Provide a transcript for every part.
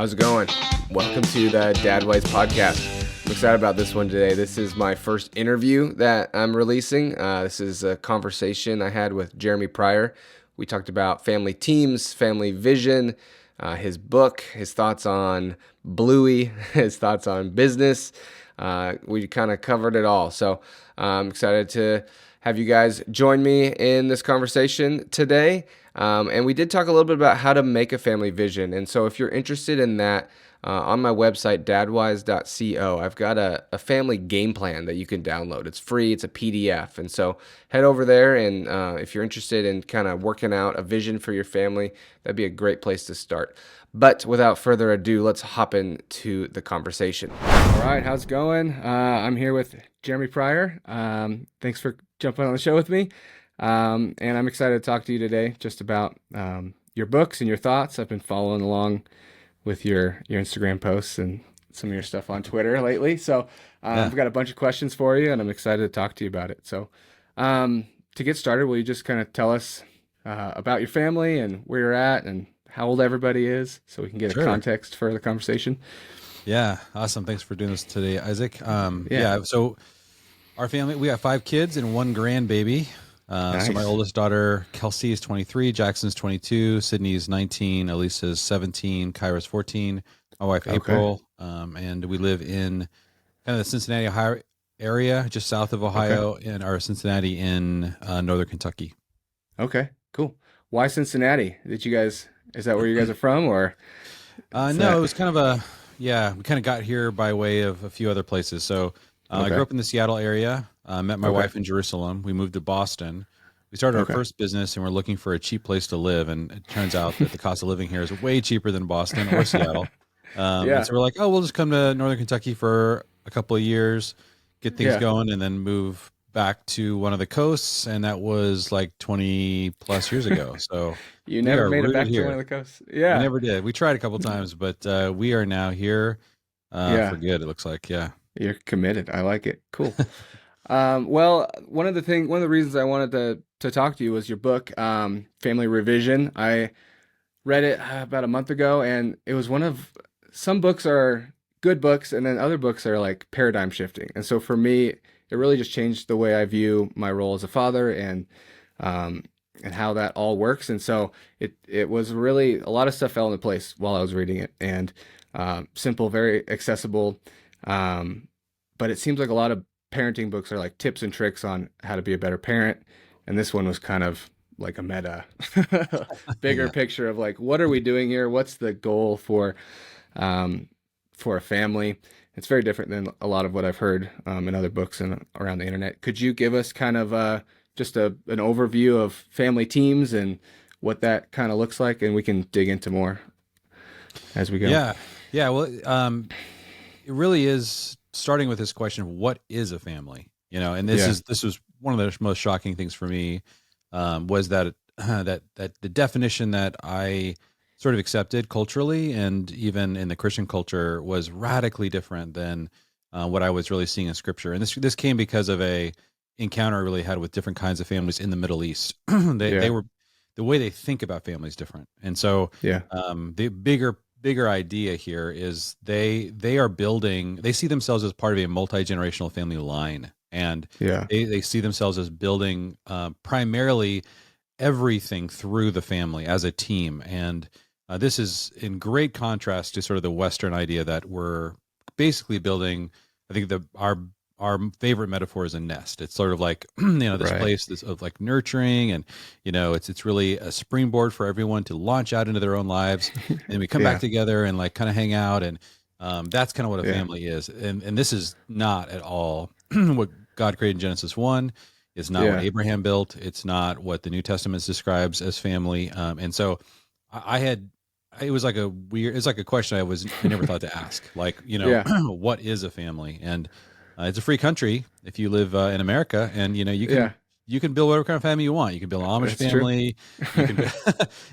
How's it going? Welcome to the Dad Wise podcast. I'm excited about this one today. This is my first interview that I'm releasing. This is a conversation I had with Jeremy Pryor. We talked about family teams, family vision, his book, his thoughts on Bluey, his thoughts on business. We kind of covered it all. So I'm excited to have you guys join me in this conversation today. And we did talk a little bit about how to make a family vision. And so if you're interested in that, on my website, dadwise.co, I've got a family game plan that you can download. It's free. It's a PDF. And so head over there, and if you're interested in kind of working out a vision for your family, that'd be a great place to start. But without further ado, let's hop into the conversation. All right, how's it going? I'm here with Jeremy Pryor. Thanks for jumping on the show with me. And I'm excited to talk to you today just about your books and your thoughts. I've been following along with your Instagram posts and some of your stuff on Twitter lately. So I've got a bunch of questions for you, and I'm excited to talk to you about it. So to get started, will you just kind of tell us about your family and where you're at and how old everybody is so we can get a context for the conversation? Yeah, awesome. Thanks for doing this today, Isaac. So our family, we have 5 kids and 1 grandbaby. Nice. So my oldest daughter, Kelsey, is 23, Jackson's 22, Sydney's 19, Elisa's 17, Kyra's 14, my wife, April. And we live in kind of the Cincinnati, Ohio area, just south of Ohio, and our Cincinnati in northern Kentucky. Okay, cool. Why Cincinnati? Is that where you guys are from, or? No, it was kind of we kind of got here by way of a few other places. So I grew up in the Seattle area. Met my wife in Jerusalem. We moved to Boston. We started our first business, and we're looking for a cheap place to live. And it turns out that the cost of living here is way cheaper than Boston or Seattle. And so we're like, we'll just come to Northern Kentucky for a couple of years, get things going, and then move back to one of the coasts. And that was like 20 plus years ago. So you never made it back to one of the coasts? Yeah. We never did. We tried a couple times, but we are now here for good, it looks like. Yeah. You're committed. I like it. Cool. Well, one of the reasons I wanted to talk to you was your book, Family Revision. I read it about a month ago, and it was some books are good books, and then other books are like paradigm shifting. And so for me, it really just changed the way I view my role as a father and how that all works. And so it was really, a lot of stuff fell into place while I was reading it, and simple, very accessible. But it seems like a lot of parenting books are like tips and tricks on how to be a better parent. And this one was kind of like a meta, bigger picture of like, what are we doing here? What's the goal for a family? It's very different than a lot of what I've heard in other books and around the internet. Could you give us kind of just an overview of family teams and what that kind of looks like? And we can dig into more as we go. Yeah. Well, it really is starting with this question of what is a family, and this was one of the most shocking things for me, was that the definition that I sort of accepted culturally and even in the Christian culture was radically different than what I was really seeing in scripture. And this came because of a encounter I really had with different kinds of families in the Middle East. They were, the way they think about family is different. And so the bigger idea here is they see themselves as part of a multi-generational family line, and they see themselves as building primarily everything through the family as a team. And this is in great contrast to sort of the Western idea that we're basically building. I think our favorite metaphor is a nest. It's sort of like, this place of like nurturing, and, it's really a springboard for everyone to launch out into their own lives. And we come back together and like kind of hang out. And that's kind of what a family is. And this is not at all what God created in Genesis 1. It's not what Abraham built. It's not what the New Testament describes as family. And so it was like a question I never thought to ask, like, what is a family? And it's a free country if you live in America, and you can build whatever kind of family you want. You can build an Amish family,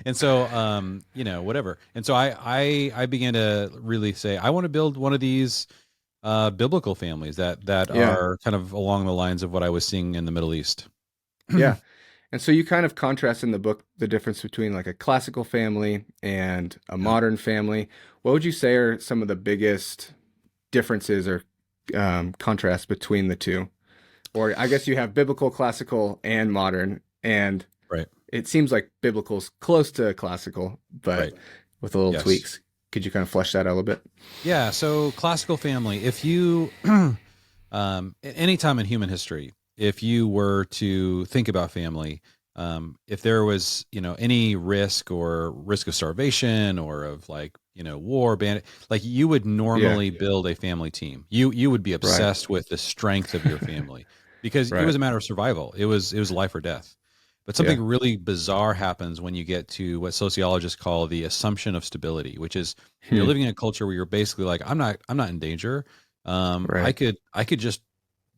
and so whatever. And so I began to really say, I want to build one of these biblical families that are kind of along the lines of what I was seeing in the Middle East. Yeah. And so you kind of contrast in the book the difference between like a classical family and a Yeah. modern family. What would you say are some of the biggest differences or contrasts between the two? Or I guess you have biblical, classical, and modern, and Right. it seems like biblical's close to classical, but Right. with a little Yes. tweaks. Could you kind of flesh that out a little bit? Yeah. So classical family, if you, any time in human history, if you were to think about family, if there was, any risk of starvation or of like, war, bandit, like you would Yeah, normally build a family team. You would be right, obsessed with the strength of your family because it right. was a matter of survival. It was life or death. But Yeah. something really bizarre happens when you get to what sociologists call the assumption of stability, which is you're Hmm. living in a culture where you're basically like, I'm not in danger. I Right. could just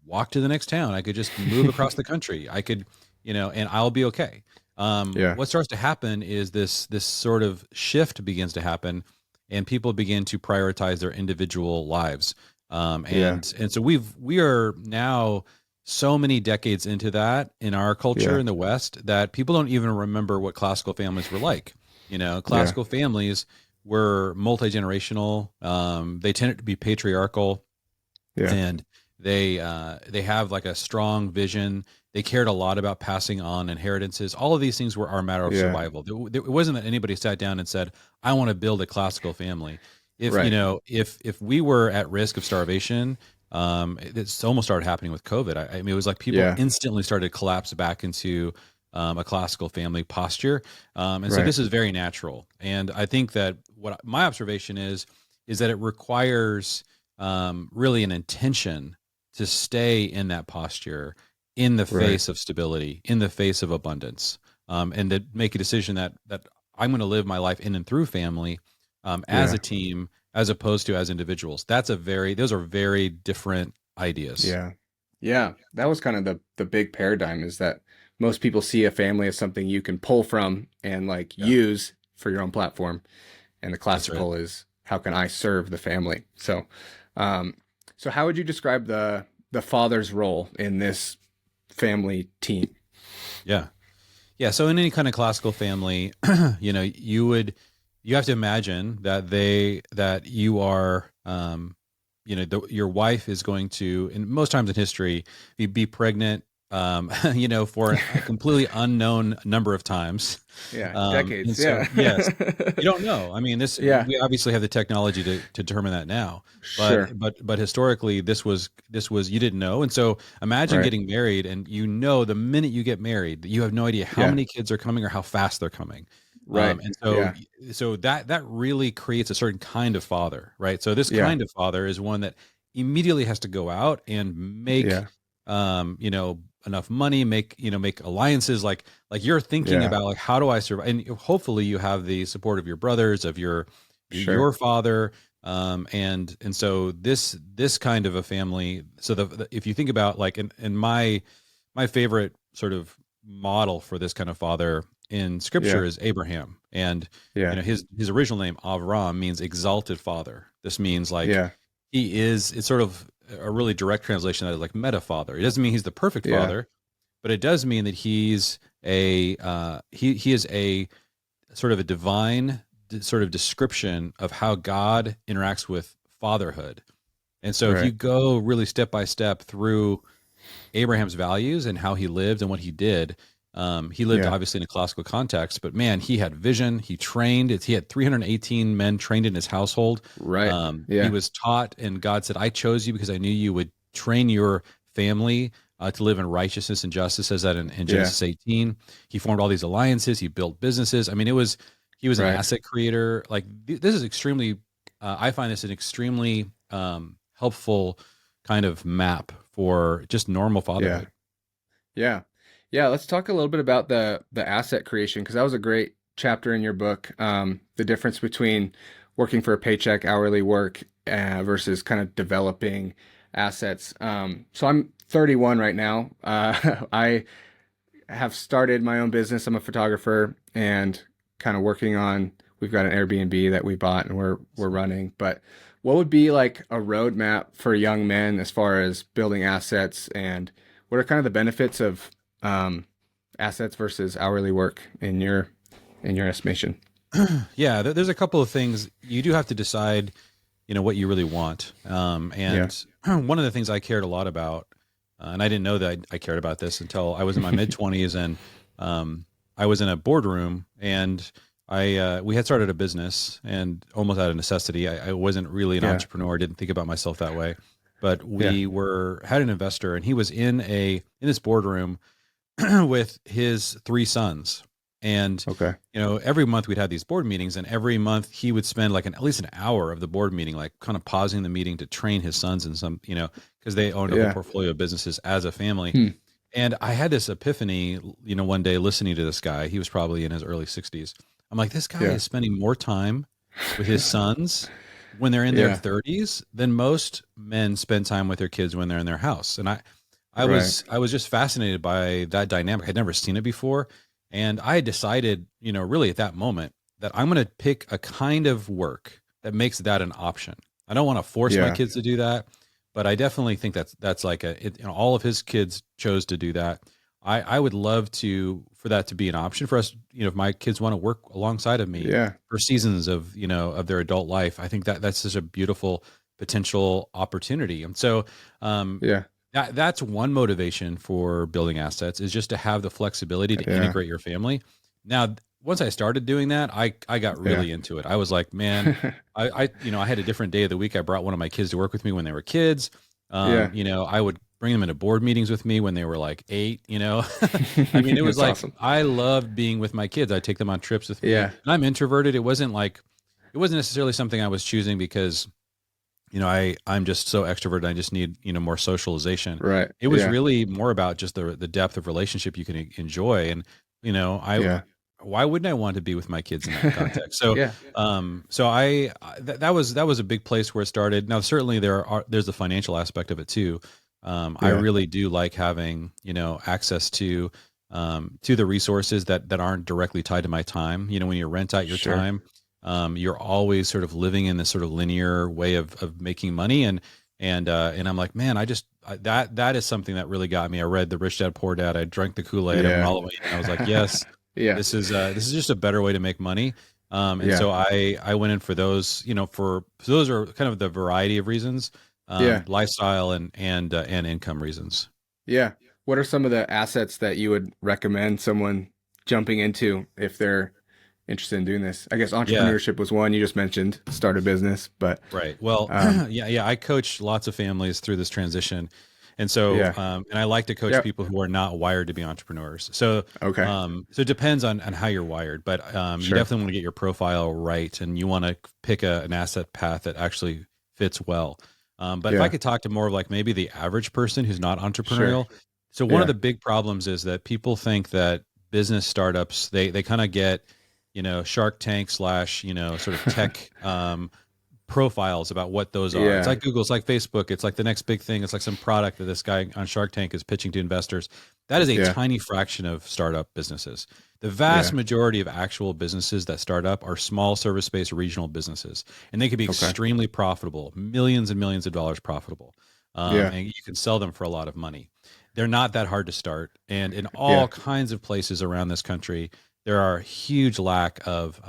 walk to the next town. I could just move across the country. I could, and I'll be okay. Yeah. What starts to happen is this sort of shift begins to happen, and people begin to prioritize their individual lives. Yeah. And so we are now so many decades into that in our culture Yeah. in the West that people don't even remember what classical families were like. Yeah. Classical families were multi-generational. They tended to be patriarchal, Yeah. and they have like a strong vision. They cared a lot about passing on inheritances. All of these things are a matter of Yeah. survival. It wasn't that anybody sat down and said, I want to build a classical family. If you Right. know if we were at risk of starvation, it's almost started happening with COVID. I mean, it was like people Yeah. instantly started to collapse back into a classical family posture. And so Right. this is very natural. And I think that what my observation is that it requires really an intention to stay in that posture in the Right. face of stability, in the face of abundance, and to make a decision that I'm going to live my life in and through family, as Yeah. a team, as opposed to as individuals. Those are very different ideas. Yeah. Yeah. That was kind of the big paradigm is that most people see a family as something you can pull from and like Yeah, use for your own platform. And the that's right. classical is how can I serve the family? Um, so how would you describe the father's role in this family team? Yeah. Yeah. So in any kind of classical family, you have to imagine that you are, your wife is going to, and most times in history, be pregnant, for a completely unknown number of times. Yeah, And decades. so, Yeah. yes, you don't know. I mean, Yeah, we obviously have the technology to determine that now, sure. but historically, this was you didn't know. And so imagine Right. getting married, and the minute you get married, you have no idea how Yeah, many kids are coming or how fast they're coming. right. And so Yeah, that really creates a certain kind of father, right? So this yeah, kind of father is one that immediately has to go out and make, yeah, enough money, make alliances, like you're thinking yeah, about like, how do I survive? And hopefully you have the support of your brothers, of your sure. father. And so this kind of a family. So if you think about like in my favorite sort of model for this kind of father in scripture Yeah, is Abraham. And yeah, his original name Avram means exalted father. This means like yeah, it's sort of a really direct translation that is like meta father. It doesn't mean he's the perfect yeah, father, but it does mean that he's he is a sort of a divine sort of description of how God interacts with fatherhood. And so if you right. go really step by step through Abraham's values and how he lived and what he did, he lived Yeah, obviously in a classical context, but man, he had vision. He trained. He had 318 men trained in his household. right. He Yeah, was taught, and God said, "I chose you because I knew you would train your family to live in righteousness and justice." Says that in yeah, Genesis 18. He formed all these alliances. He built businesses. I mean, he was an right. asset creator. Like this is extremely. I find this an extremely helpful kind of map for just normal Yeah, fatherhood. yeah, yeah. Let's talk a little bit about the asset creation because that was a great chapter in your book. The difference between working for a paycheck, hourly work, versus kind of developing assets. So I'm 31 right now. I have started my own business. I'm a photographer and kind of working on. We've got an Airbnb that we bought and we're running. But what would be like a roadmap for young men as far as building assets and what are kind of the benefits of um, assets versus hourly work in your estimation? Yeah, there's a couple of things you do have to decide, what you really want. Yeah. And one of the things I cared a lot about, and I didn't know that I cared about this until I was in my mid 20s, and um, I was in a boardroom, and we had started a business, and almost out of necessity. I wasn't really an Yeah. entrepreneur. I didn't think about myself that way, but Yeah. we had an investor, and he was in this boardroom with his three sons. And, Okay. every month we'd have these board meetings, and every month he would spend like at least an hour of the board meeting, like kind of pausing the meeting to train his sons in some, because they owned a whole Yeah. portfolio of businesses as a family. Hmm. And I had this epiphany, one day listening to this guy. He was probably in his early 60s. I'm like, this guy Yeah. is spending more time with his sons when they're in their Yeah. 30s than most men spend time with their kids when they're in their house. And Right. I was just fascinated by that dynamic. I'd never seen it before. And I had decided, really at that moment that I'm going to pick a kind of work that makes that an option. I don't want to force my Yeah. kids to do that, but I definitely think that's like all of his kids chose to do that. I would love for that to be an option for us. If my kids want to work alongside of me Yeah. for seasons of, of their adult life, I think that's such a beautiful potential opportunity. And so, Yeah. that's one motivation for building assets, is just to have the flexibility to Yeah. integrate your family. Now, once I started doing that, I got Yeah. really into it. I was like, man, I had a different day of the week. I brought one of my kids to work with me when they were kids. Yeah. I would bring them into board meetings with me when they were like 8, I mean, it was That's like, awesome. I loved being with my kids. I take them on trips with me, Yeah. and I'm introverted. It wasn't necessarily something I was choosing because I'm just so extroverted. I just need, more socialization. Right. It was Yeah. really more about just the depth of relationship you can enjoy. And, Yeah. why wouldn't I want to be with my kids in that context? So, Yeah. that was a big place where it started. Now, certainly there's the financial aspect of it too. I Yeah. really do like having, access to the resources that aren't directly tied to my time. When you rent out your Sure. time, you're always sort of living in this sort of linear way of making money. And I'm like, man, that is something that really got me. I read The Rich Dad Poor Dad. I drank the Kool-Aid. I went Yeah. all the way in. I was like, yes, Yeah. this is just a better way to make money. And Yeah. so I went in for those, so those are kind of the variety of reasons, Yeah. lifestyle and income reasons. Yeah. What are some of the assets that you would recommend someone jumping into if they're interested in doing this? I guess Yeah. entrepreneurship was one you just mentioned, start a business, but Right. Well, um, yeah. I coach lots of families through this transition, and so yeah. and I like to coach Yeah. people who are not wired to be entrepreneurs. So Okay. so it depends on how you're wired, but you Sure. definitely want to get your profile right, and you want to pick an asset path that actually fits well. But if I Yeah. could talk to more of like maybe the average person who's not Sure. entrepreneurial, so one of Yeah. the big problems is that people think that business startups they kind of get Shark Tank slash sort of tech profiles about what those are. It's Yeah. like Google, it's like Facebook, it's like the next big thing. It's like some product that this guy on Shark Tank is pitching to investors. That is a Yeah. tiny fraction of startup businesses. The vast Yeah. majority of actual businesses that start up are small service-based regional businesses, and they can be Okay. extremely profitable, millions and millions of dollars profitable, Yeah. and you can sell them for a lot of money. They're not that hard to start, and in Yeah. all kinds of places around this country, there are a huge lack of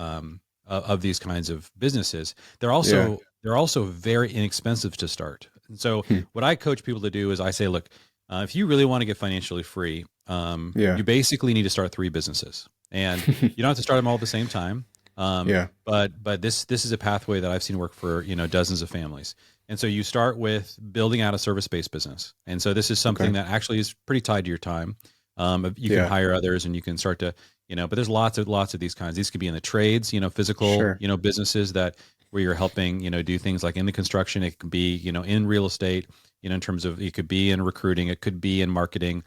these kinds of businesses. Yeah. They're also very inexpensive to start. And so Hmm. what I coach people to do is I say, look, if you really want to get financially free, Yeah. you basically need to start 3 businesses, and you don't have to start them all at the same time. Yeah. But this is a pathway that I've seen work for dozens of families. And so you start with building out a service-based business, and so this is something Okay. that actually is pretty tied to your time. You can Yeah. hire others, and you can start to but there's lots of these kinds. These could be in the trades, physical Sure. businesses that where you're helping do things like in the construction. It could be in real estate, in terms of, it could be in recruiting, it could be in marketing.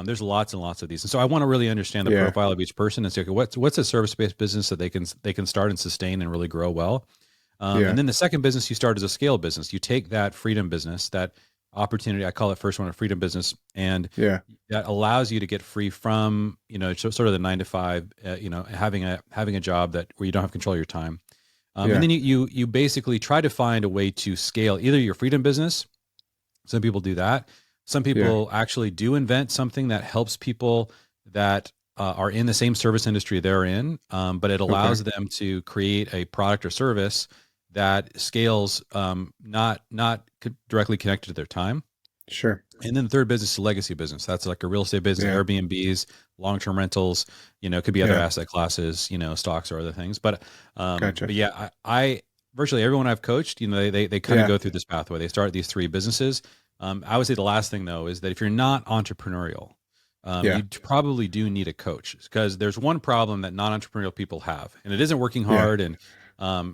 There's lots and lots of these, and so I want to really understand the Yeah. profile of each person and say, okay, what's a service-based business that they can start and sustain and really grow well. Yeah. And then the second business you start is a scale business. You take that freedom business, that opportunity, I call it first one a freedom business, and Yeah. that allows you to get free from sort of the 9 to 5, having a job that where you don't have control of your time. Yeah. And then you basically try to find a way to scale either your freedom business. Some people do that. Some people actually do invent something that helps people that are in the same service industry they're in, but it Okay. allows them to create a product or service that scales, directly connected to their time. Sure. And then the third business is a legacy business. That's like a real estate business, Yeah. Airbnbs, long-term rentals, it could be other Yeah. asset classes, stocks or other things. Gotcha. But yeah, I virtually everyone I've coached, they kind of Yeah. go through this pathway. They start these three businesses. I would say the last thing though is that if you're not entrepreneurial, Yeah. you probably do need a coach, because there's one problem that non-entrepreneurial people have, and it isn't working Yeah. hard. And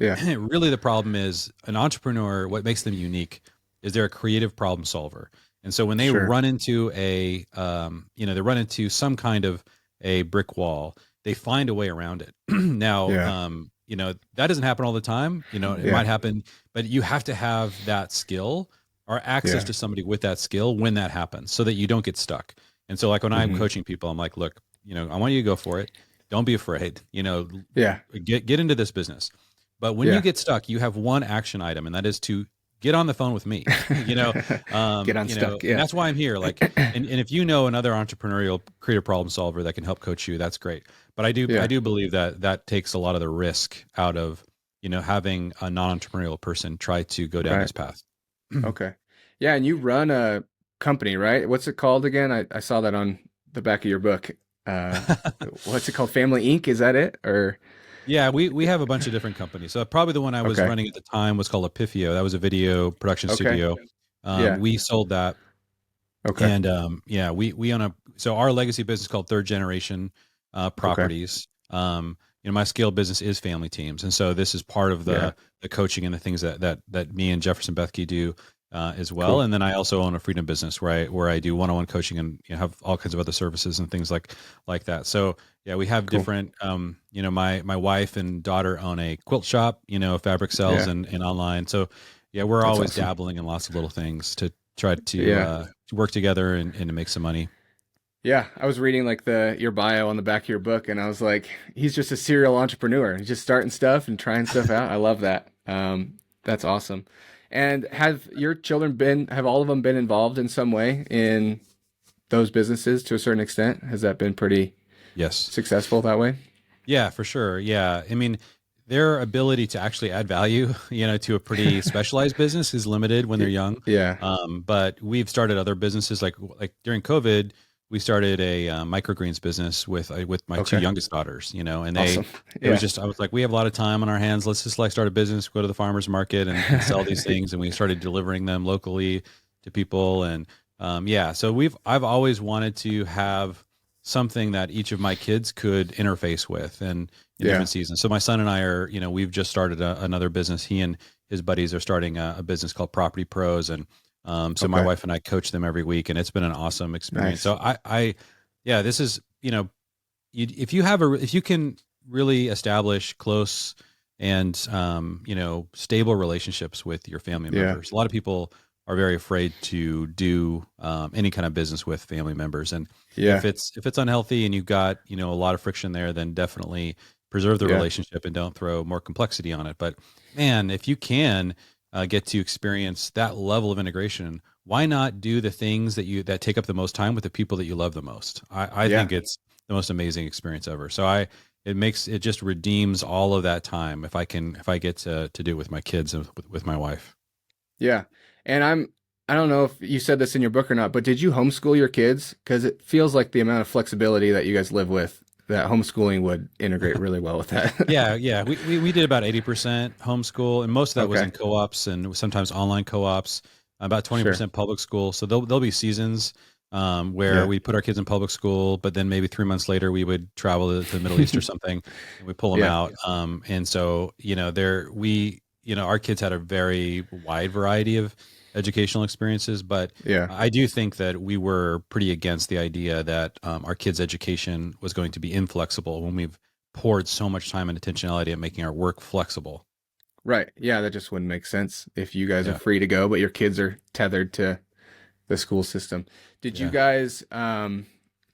Yeah. really the problem is an entrepreneur, what makes them unique is they're a creative problem solver. And so when they Sure. run into they run into some kind of a brick wall, they find a way around it. Now, Yeah. that doesn't happen all the time. It Yeah. might happen, but you have to have that skill or access Yeah. to somebody with that skill when that happens, so that you don't get stuck. And so, like when I'm Hmm. coaching people, I'm like, look, I want you to go for it. Don't be afraid. Yeah. Get into this business. But when you Yeah. get stuck, you have one action item, and that is to get on the phone with me. Get unstuck. And Yeah. that's why I'm here. Like, and if you know another entrepreneurial creative problem solver that can help coach you, that's great. But I Yeah. do believe that that takes a lot of the risk out of, having a non-entrepreneurial person try to go down Right. this path. Okay. Yeah. And you run a company, right? What's it called again? I saw that on the back of your book. Uh, what's it called? Family Inc. Is that it? Or Yeah, we have a bunch of different companies. So probably the one I was okay. running at the time was called Epifio. That was a video production Okay. studio. Yeah. We sold that. Okay. And yeah, we own so our legacy business called Third Generation Okay. Properties. My scale business is family teams, and so this is part of Yeah. the coaching and the things that me and Jefferson Bethke do as well. Cool. And then I also own a freedom business where I do one-on-one coaching and have all kinds of other services and things like that. So yeah, we have Cool. different. My wife and daughter own a quilt shop. Fabric sells Yeah. and online. So yeah, we're That's always awesome. dabbling in lots of little things to try Yeah. to work together and to make some money. Yeah. I was reading like your bio on the back of your book, and I was like, he's just a serial entrepreneur. He's just starting stuff and trying stuff out. I love that. That's awesome. And have your children have all of them been involved in some way in those businesses to a certain extent? Has that been pretty Yes. successful that way? Yeah, for sure. Yeah. I mean, their ability to actually add value, to a pretty specialized business is limited when they're young. Yeah. But we've started other businesses like during COVID, we started a microgreens business with my two Okay. youngest daughters, and Awesome. it was Yeah. just, I was like, we have a lot of time on our hands. Let's just like start a business, go to the farmer's market and sell these things. And we started delivering them locally to people. And yeah, so I've always wanted to have something that each of my kids could interface with and in Yeah. different seasons. So my son and I are, we've just started another business. He and his buddies are starting a business called Property Pros. And so my Okay. wife and I coach them every week, and it's been an awesome experience. Nice. So yeah, this is, if you can really establish close and, stable relationships with your family Yeah. members. A lot of people are very afraid to do any kind of business with family members. And Yeah. if it's unhealthy and you've got, a lot of friction there, then definitely preserve the Yeah. relationship and don't throw more complexity on it. But man, if you can get to experience that level of integration, why not do the things that take up the most time with the people that you love the most? I Yeah. think it's the most amazing experience ever. So it just redeems all of that time if I get to do it with my kids and with my wife. Yeah. And I don't know if you said this in your book or not, but did you homeschool your kids? Because it feels like the amount of flexibility that you guys live with, that homeschooling would integrate really well with that. Yeah. We did about 80% homeschool, and most of that was Okay. in co-ops and sometimes online co-ops. About Sure. 20% public school. So there'll be seasons where Yeah. we put our kids in public school, but then maybe 3 months later we would travel to the Middle East or something, and we pull them Yeah. out. And so our kids had a very wide variety of educational experiences, but Yeah. I do think that we were pretty against the idea that our kids' education was going to be inflexible when we've poured so much time and intentionality at making our work flexible. Right. Yeah, that just wouldn't make sense if you guys are Yeah. free to go, but your kids are tethered to the school system. Did you Yeah. guys,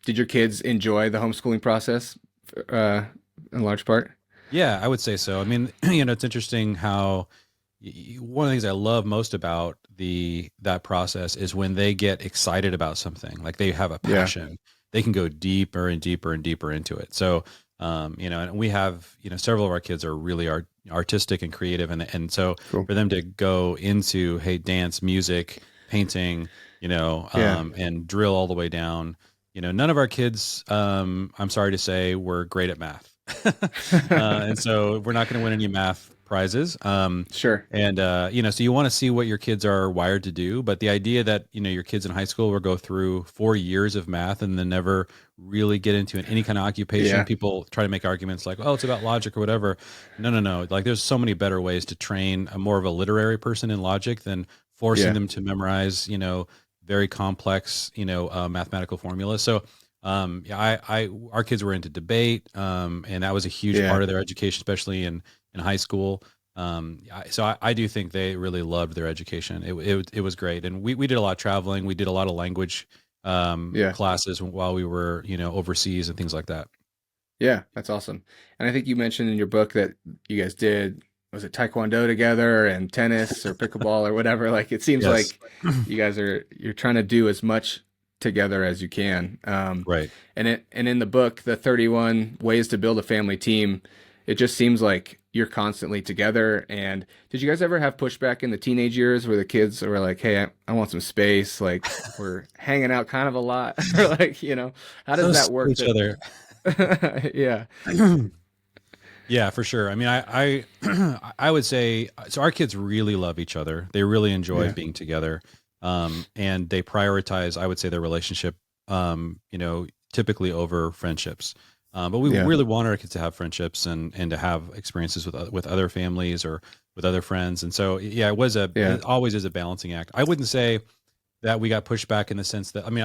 did your kids enjoy the homeschooling process, in large part? Yeah, I would say so. I mean, it's interesting how one of the things I love most about that process is when they get excited about something, like they have a Yeah. passion. they can go deeper and deeper and deeper into it. So, and we have, several of our kids are really artistic and creative. And so Cool. for them to go into, hey, dance, music, painting, Yeah. and drill all the way down, none of our kids, I'm sorry to say, were great at math. And so we're not going to win any math prizes. Sure. And so you want to see what your kids are wired to do, but the idea that your kids in high school will go through 4 years of math and then never really get into any kind of occupation. Yeah. People try to make arguments like, oh, it's about logic or whatever. No. Like, there's so many better ways to train a more of a literary person in logic than forcing Yeah. them to memorize very complex mathematical formulas. So our kids were into debate, and that was a huge Yeah. part of their education, especially in high school. So I do think they really loved their education. It was great, and we did a lot of traveling. We did a lot of language Yeah. classes while we were overseas and things like that. Yeah, that's awesome. And I think you mentioned in your book that you guys did, was it Taekwondo together and tennis or pickleball or whatever? Like, it seems Yes. like you're trying to do as much together as you can. Right. And in the book, the 31 ways to build a family team, it just seems like you're constantly together. And did you guys ever have pushback in the teenage years where the kids were like, "Hey, I want some space. Like, we're hanging out kind of a lot," or like, how does that work? Each other. Yeah. Yeah, for sure. I mean, I would say so. Our kids really love each other. They really enjoy Yeah. being together, and they prioritize, I would say, their relationship, typically over friendships. But we Yeah. really want our kids to have friendships and to have experiences with other families or with other friends. And so, yeah, Yeah. it always is a balancing act. I wouldn't say that we got pushed back in the sense that, I mean,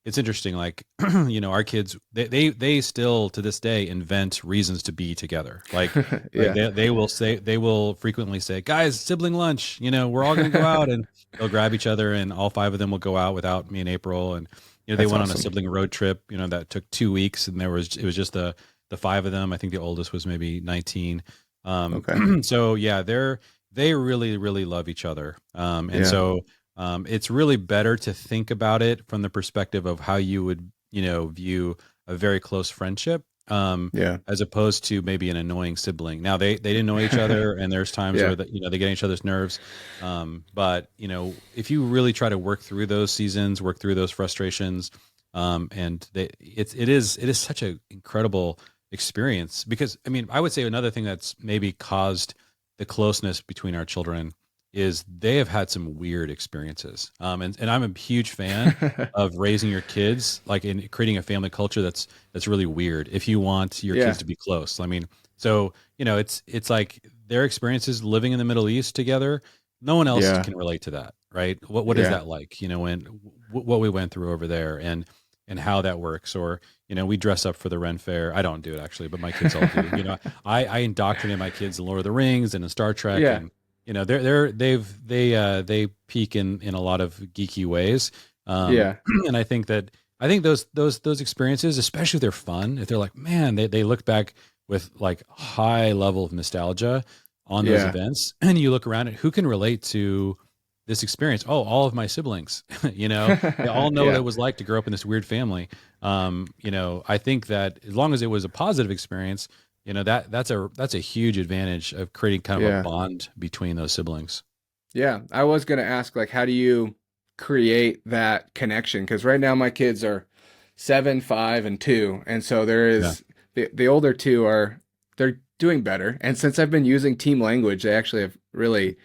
it's interesting, like, our kids, they still to this day invent reasons to be together. Like, Yeah. they will frequently say, guys, sibling lunch, we're all going to go out, and they'll grab each other, and all five of them will go out without me and April. And, they That's went on a awesome. sibling road trip, that took 2 weeks, and it was just the five of them. I think the oldest was maybe 19. Okay. So yeah, they really, really love each other. And Yeah. so, it's really better to think about it from the perspective of how you would, view a very close friendship, Yeah. as opposed to maybe an annoying sibling. Now they didn't know each other, and there's times Yeah. where they get on each other's nerves. But if you really try to work through those seasons, work through those frustrations, it is such an incredible experience. Because, I mean, I would say another thing that's maybe caused the closeness between our children is they have had some weird experiences. And I'm a huge fan of raising your kids, like, in creating a family culture that's really weird if you want your Yeah. kids to be close. I mean, so, it's like their experiences living in the Middle East together. No one else Yeah. can relate to that, right? What is Yeah. that like? When what we went through over there, and how that works. Or, we dress up for the Ren Fair. I don't do it actually, but my kids all do. I indoctrinate my kids in Lord of the Rings and in Star Trek, Yeah. and they peak in a lot of geeky ways. Yeah. And I think those experiences, especially if they're fun, if they're like, man, they look back with like high level of nostalgia on those Yeah. events, and you look around at who can relate to this experience. Oh, all of my siblings, they all know what Yeah. it was like to grow up in this weird family. I think that as long as it was a positive experience, that's a huge advantage of creating kind of Yeah. a bond between those siblings. Yeah. I was gonna ask, like, how do you create that connection? Because right now my kids are 7, 5, and 2, and so there is the older two they're doing better. And since I've been using team language, they actually have really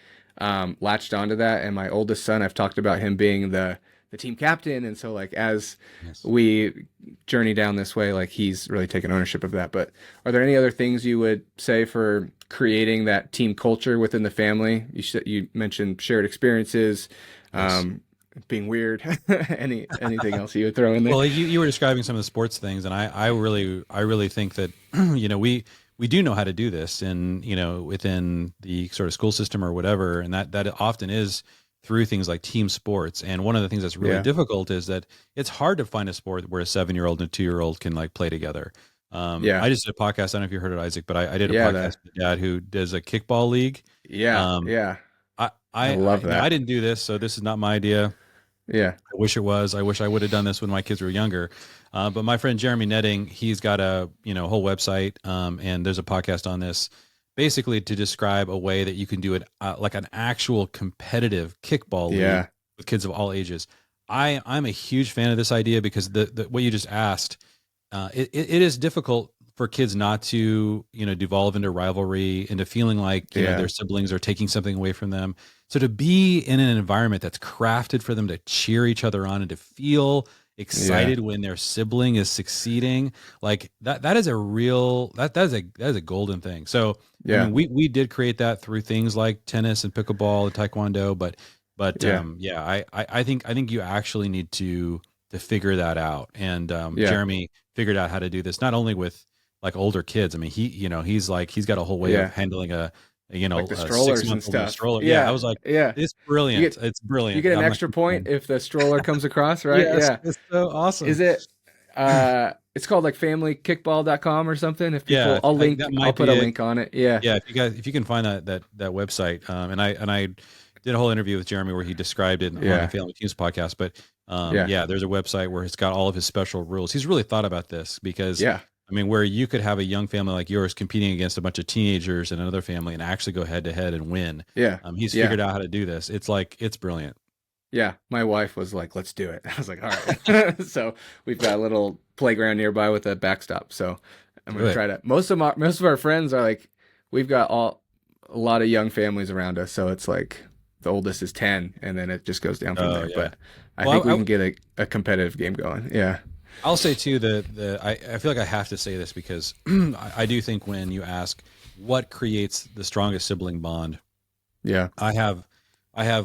latched onto that. And my oldest son, I've talked about him being the team captain, and so, like, as Yes. we journey down this way, like, he's really taken ownership of that. But are there any other things you would say for creating that team culture within the family? You mentioned shared experiences, Yes. being weird. Anything else you would throw in there? Well, you were describing some of the sports things, and I really think that we do know how to do this, and within the sort of school system or whatever, and that often is through things like team sports. And one of the things that's really Yeah. difficult is that it's hard to find a sport where a 7-year-old and a 2-year-old can like play together. Yeah. I just did a podcast. I don't know if you heard it, Isaac, but I did a Yeah, podcast with Dad who does a kickball league. Yeah. Yeah. I love that. I didn't do this, so this is not my idea. Yeah. I wish it was. I wish I would have done this when my kids were younger. But my friend Jeremy Netting, he's got a whole website, and there's a podcast on this, basically to describe a way that you can do it like an actual competitive kickball league with kids of all ages. I'm a huge fan of this idea because the what you just asked, it is difficult for kids not to, devolve into rivalry, into feeling like their siblings are taking something away from them. So to be in an environment that's crafted for them to cheer each other on and to feel excited when their sibling is succeeding, like that is a real, that is a golden thing. So I mean, we did create that through things like tennis and pickleball and taekwondo, but I think you actually need to figure that out. And Jeremy figured out how to do this not only with like older kids. I mean, he's got a whole way of handling like the strollers and stuff. Stroller. Yeah, I was like, it's brilliant. It's brilliant. You get an extra point if the stroller comes across, right? It's so awesome. Is it? It's called like familykickball.com or something. If people, I'll put a link on it. Yeah. If you can find that website, and I did a whole interview with Jeremy where he described it on the Family Teams podcast. But there's a website where it's got all of his special rules. He's really thought about this because I mean, where you could have a young family like yours competing against a bunch of teenagers and another family and actually go head to head and win. He's figured out how to do this. It's brilliant. Yeah. My wife was like, let's do it. I was like, all right. So we've got a little playground nearby with a backstop. So I'm going to try to, most of our friends are like, we've got a lot of young families around us. So it's like the oldest is 10 and then it just goes down from there. But I think we can get a competitive game going. Yeah. I'll say too that I feel like I have to say this because I do think when you ask what creates the strongest sibling bond, I have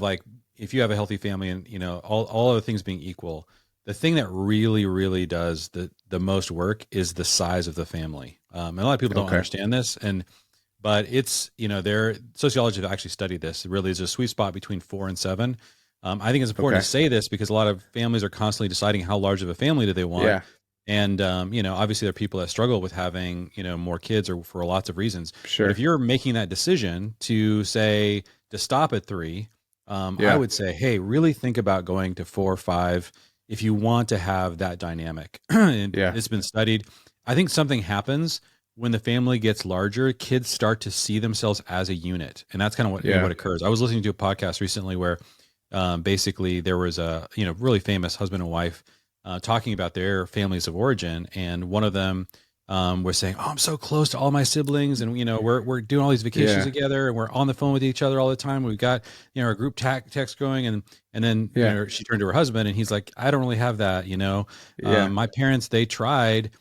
like, if you have a healthy family and all other things being equal, the thing that really, really does the most work is the size of the family. And a lot of people don't understand this, but it's their sociologists have actually studied this. It really is a sweet spot between 4 and 7. I think it's important to say this because a lot of families are constantly deciding how large of a family do they want. Yeah. And, obviously there are people that struggle with having, more kids or for lots of reasons. Sure. But if you're making that decision to stop at 3, I would say, hey, really think about going to 4 or 5 if you want to have that dynamic. It's been studied. I think something happens when the family gets larger, kids start to see themselves as a unit. And that's kind of what occurs. I was listening to a podcast recently where basically there was a really famous husband and wife talking about their families of origin, and one of them was saying, "Oh, I'm so close to all my siblings, and we're doing all these vacations together, and we're on the phone with each other all the time. We've got our group text going." And then she turned to her husband, and he's like, "I don't really have that. My parents, they tried."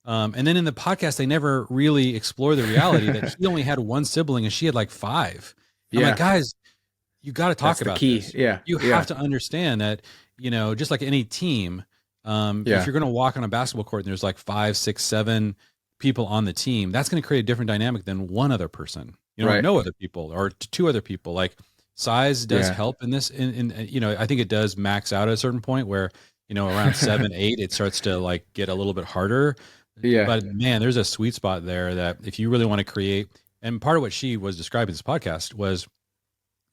And then in the podcast, they never really explore the reality that he only had one sibling and she had like 5. I'm like, guys, you got to talk about this. You have to understand that, just like any team, if you're going to walk on a basketball court and there's like 5, 6, 7 people on the team, that's going to create a different dynamic than one other person, no other people or 2 other people. Like size does help in this. I think it does max out at a certain point where, around 7, 8, it starts to like get a little bit harder. But man, there's a sweet spot there that if you really want to create, and part of what she was describing in this podcast was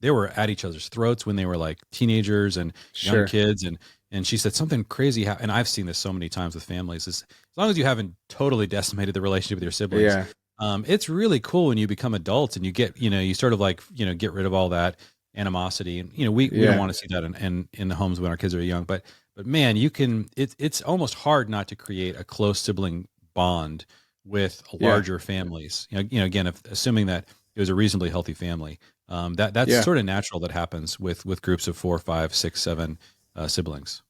they were at each other's throats when they were like teenagers and young kids. And she said something crazy. And I've seen this so many times with families is as long as you haven't totally decimated the relationship with your siblings, it's really cool when you become adults and you get, you sort of like, get rid of all that animosity. And, we don't want to see that in the homes when our kids are young, but man, it's almost hard not to create a close sibling bond with larger families. Again, assuming that it was a reasonably healthy family. That's sort of natural that happens with groups of 4, 5, 6, 7 siblings.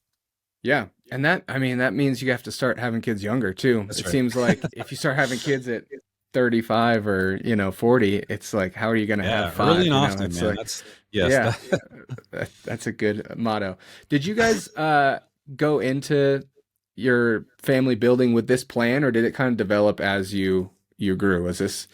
Yeah. And that means you have to start having kids younger too. It seems like if you start having kids at 35 or, 40, it's like, how are you going to have 5? Early and often, man. That's a good motto. Did you guys go into your family building with this plan, or did it kind of develop as you grew? Was this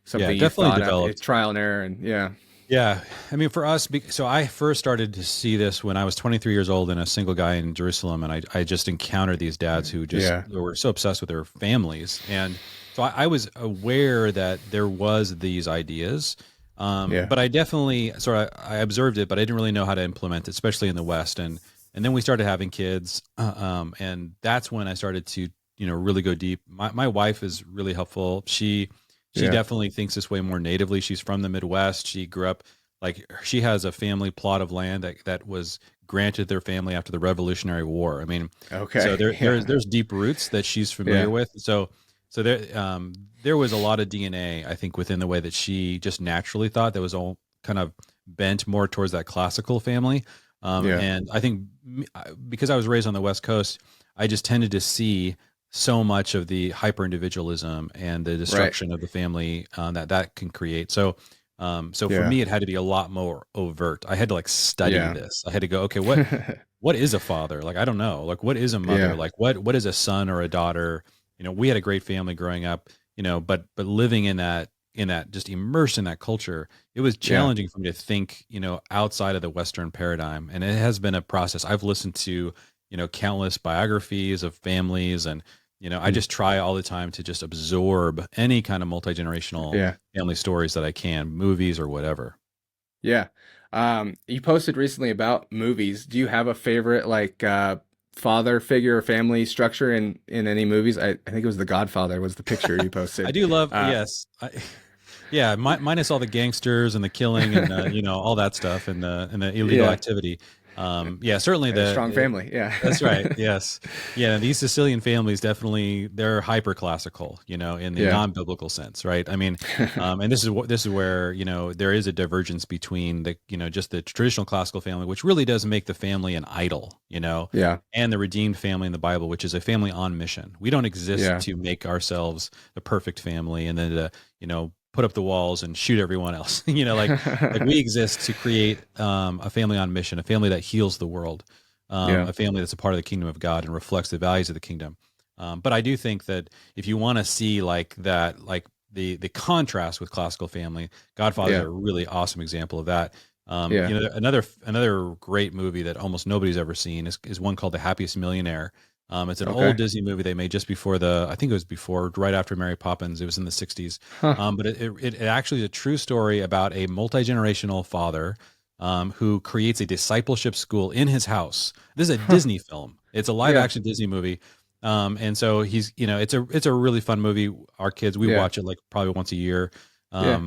something you thought developed. It's trial and error? And Yeah. I mean, for us, so I first started to see this when I was 23 years old and a single guy in Jerusalem. And I just encountered these dads who just were so obsessed with their families. And so I was aware that there was these ideas, but I definitely I observed it, but I didn't really know how to implement it, especially in the West. And and then we started having kids, and that's when I started to really go deep. My wife is really helpful. She Yeah. definitely thinks this way more natively. She's from the Midwest. She grew up, like, she has a family plot of land that was granted their family after the Revolutionary War. I mean, so Okay. Yeah. there's deep roots that she's familiar Yeah. with. So there was a lot of DNA, I think, within the way that she just naturally thought, that was all kind of bent more towards that classical family. Yeah. And I think because I was raised on the West Coast, I just tended to see so much of the hyper individualism and the Right. destruction of the family that can create. So for Yeah. me, it had to be a lot more overt. I had to like study Yeah. this. I had to go, okay, what is a father? Like, I don't know. Like, what is a mother? Yeah. Like, what is a son or a daughter? We had a great family growing up, but living in that just immersed in that culture, it was Yeah. challenging for me to think, outside of the Western paradigm. And it has been a process. I've listened to, countless biographies of families, and, I Mm. just try all the time to just absorb any kind of multi-generational Yeah. family stories that I can, movies or whatever. Yeah. You posted recently about movies. Do you have a favorite like father figure or family structure in any movies? I think it was The Godfather was the picture you I posted. do love, Uh yes. Yeah, minus all the gangsters and the killing and all that stuff and the illegal yeah. activity. Yeah, certainly A strong family. that's right. Yeah. Yes, yeah. These Sicilian families definitely, they're hyper classical, in the Yeah. non biblical sense, right? I mean, and this is where there is a divergence between the just the traditional classical family, which really does make the family an idol, Yeah. and the redeemed family in the Bible, which is a family on mission. We don't exist Yeah. to make ourselves the perfect family and then to put up the walls and shoot everyone else. Like we exist to create a family on mission, a family that heals the world, Yeah. a family that's a part of the kingdom of God and reflects the values of the kingdom. But I do think that if you want to see like that, like the contrast with classical family, Godfather is Yeah. a really awesome example of that. Yeah. Another great movie that almost nobody's ever seen is one called The Happiest Millionaire. It's an old Okay. Disney movie they made just before I think it was before, right after Mary Poppins. It was in the 60s. Huh. But it actually is a true story about a multi-generational father who creates a discipleship school in his house. This is a Huh. Disney film. It's a live Yeah. action Disney movie. And so it's a really fun movie. Our kids, we Yeah. watch it like probably once a year. Yeah.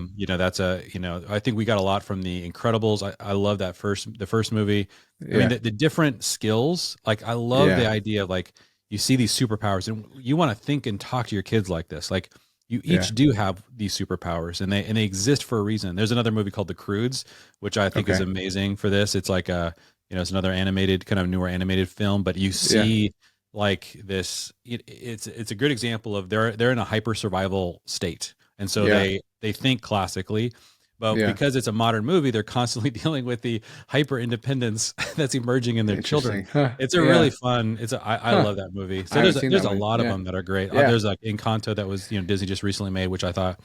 I think we got a lot from The Incredibles. I love the first movie. I mean, Yeah. the different skills, like I love the Yeah. idea of like, you see these superpowers and you want to think and talk to your kids like this. Like you Yeah. each do have these superpowers and they exist for a reason. There's another movie called The Croods, which I think is Okay. amazing for this. It's like it's another animated, kind of newer animated film, but you Yeah. see like this, it's a good example of they're in a hyper survival state. And so Yeah. they think classically, but Yeah. because it's a modern movie, they're constantly dealing with the hyper independence that's emerging in their children. Interesting. Huh. It's a really Yeah. fun. I Huh. love that movie. I So haven't there's seen there's that a one. lot of Yeah. them that are great. Yeah. There's like Encanto that was Disney just recently made, which I thought,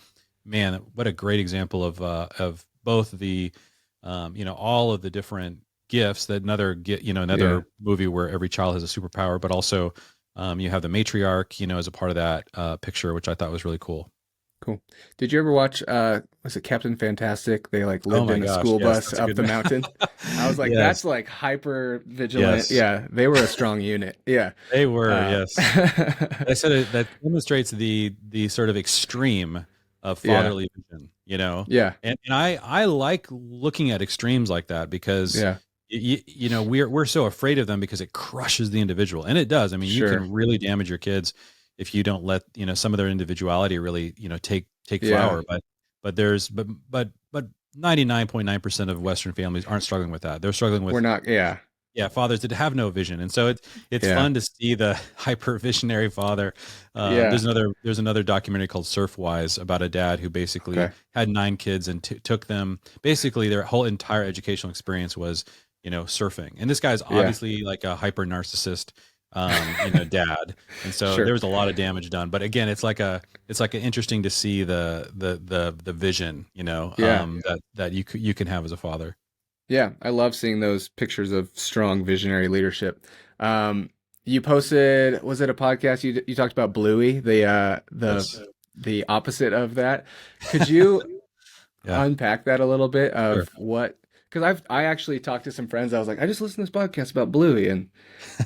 man, what a great example of both the all of the different gifts that Yeah. another movie where every child has a superpower, but also you have the matriarch as a part of that picture, which I thought was really cool. Cool. Did you ever watch was it Captain Fantastic? They like Oh lived my in a gosh, school yes, bus that's a up good the mountain. I was like, that's yes, like hyper vigilant. yes, Yeah, they were a strong unit. Yeah. they were, Uh yes. I said that demonstrates the sort of extreme of yeah. fatherly vision, Yeah. and I like looking at extremes like that because Yeah. we're so afraid of them because it crushes the individual, and it does. I mean, you Sure. can really damage your kids if you don't let some of their individuality really take Yeah. flower. But 99.9% of Western families aren't struggling with that. They're struggling We're with, not yeah. fathers that have no vision, and so it's Yeah. fun to see the hyper visionary father. Yeah. There's another documentary called Surfwise about a dad who basically Okay. had 9 kids and took them. Basically, their whole entire educational experience was surfing, and this guy's Yeah. obviously like a hyper narcissist. Dad, and so there Sure. was a lot of damage done. But again, it's like interesting to see the vision, Yeah. that you can have as a father. Yeah. I love seeing those pictures of strong visionary leadership. You posted, was it a podcast? You talked about Bluey, Yes. the opposite of that. Could you Yeah. unpack that a little bit Sure. of what? because I actually talked to some friends. I was like, I just listened to this podcast about Bluey, and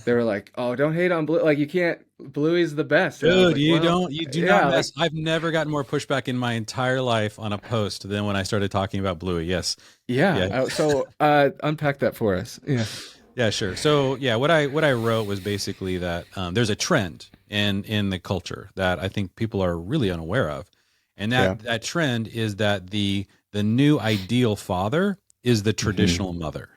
they were like, "Oh, don't hate on Blue. Like you can't. Bluey's the best." And I was Dude, like, "Well, you do not yeah, like mess. I've never gotten more pushback in my entire life on a post than when I started talking about Bluey. Yes. yeah." Yeah. So unpack that for us. Yeah, Yeah, sure. So yeah, what I wrote was basically that there's a trend in the culture that I think people are really unaware of, and yeah, that trend is that the new ideal father is the hmm traditional mother.